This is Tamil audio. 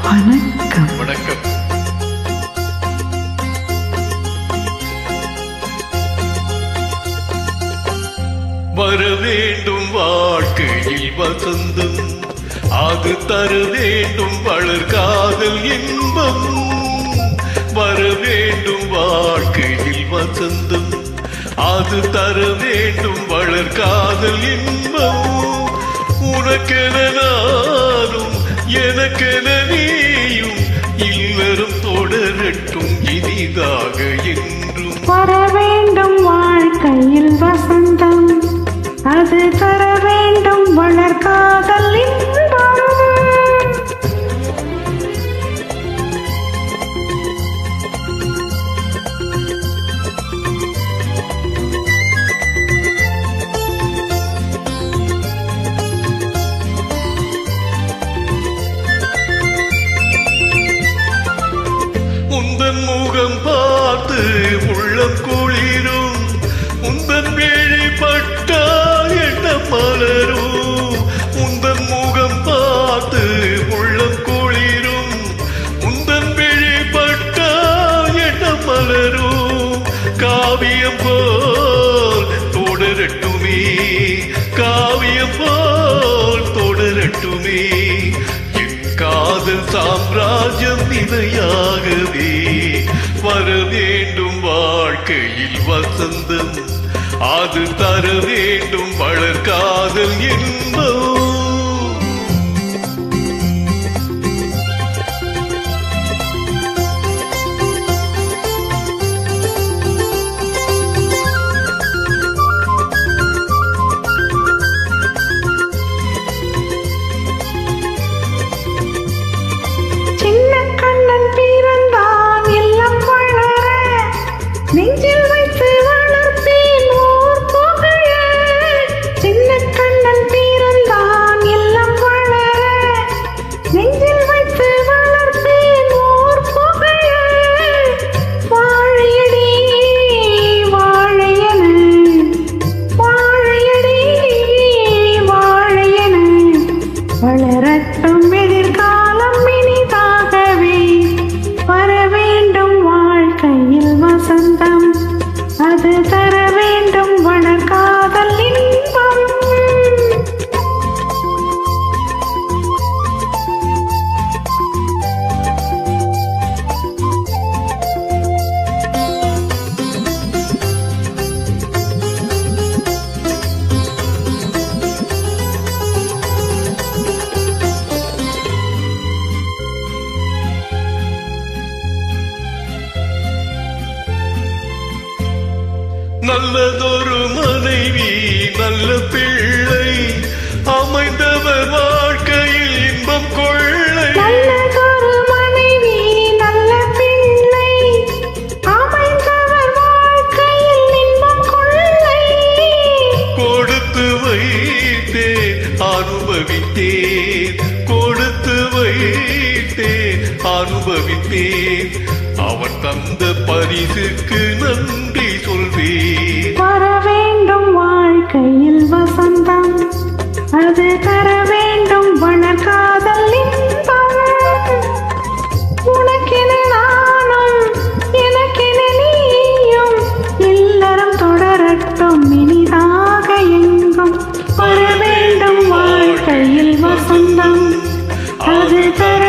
வணக்கம். வணக்கம். வர வேண்டும் வாழ்க்கையில் வசந்தம், அது தர வேண்டும் வளர் காதல் இன்பம். வர வேண்டும் வாழ்க்கையில் வசந்தம், அது தர வேண்டும் வளர் காதல் இன்பம். உனக்கென நானும் எனக்கென நீயும் இல்லறம் தொடரட்டும் இனிதாக என்றும். வர வேண்டும் வாழ்க்கையில் வசந்தம், அது தர வேண்டும் வளர் காதல் இன்பம். உந்தன் முகம் பார்த்து உள்ளம் குளிரும், உந்தன் விழி பட்டால் எண்ணம் மலரும். உந்தன் முகம் பார்த்து உள்ளம் குளிரும், உந்தன் விழி பட்டால் எண்ணம் மலரும். காவியம் போல் தொடரட்டுமே, காவியம் போல் தொடரட்டுமே. காதல் சாம்ராஜ்யம் நிலையாகவே வர வேண்டும் வாழ்க்கையில் வசந்தம், அது தர வேண்டும் வளர் காதல் இன்பம். நெஞ்சில் வைத்து வளர்ப்பேன் ஓர் புகழ, சின்ன கண்ணன் பிறந்தான் இல்லம் வளர. நெஞ்சில் வைத்து வளர்ப்பேன் ஓர் புகழ, வாழையடி வாழையன, வாழையடி வாழையன, வளரட்டும் எதிர்காலம் இனிதாகவே. வர வேண்டும் வாழ்க்கையில் வசந்தம், அது தர வேண்டும் வளர் காதல் இன்பம். நல்லதொரு மனைவி நல்ல பிள்ளை அமைந்தவர் வாழ்க்கையில் இன்பம் கொள்ளை. நல்லதொரு மனைவி நல்ல பிள்ளை அமைந்தவர் வாழ்க்கையில் இன்பம் கொள்ளை. கொடுத்து வைத்தேன் அனுபவித்தேன், கொடுத்து வைத்தேன் அனுபவித்தேன். அவன் தந்த பரிசுக்கு நன்றி சொல்வேன். வர வேண்டும் வாழ்க்கையில் வசந்தம், அது தர வேண்டும் வளர் காதல் இன்பம். உனக்கென நானும் எனக்கென நீயும் இல்லறம் தொடரட்டும் இனிதாக எங்கும். வர வேண்டும் வாழ்க்கையில் வசந்தம், அது தர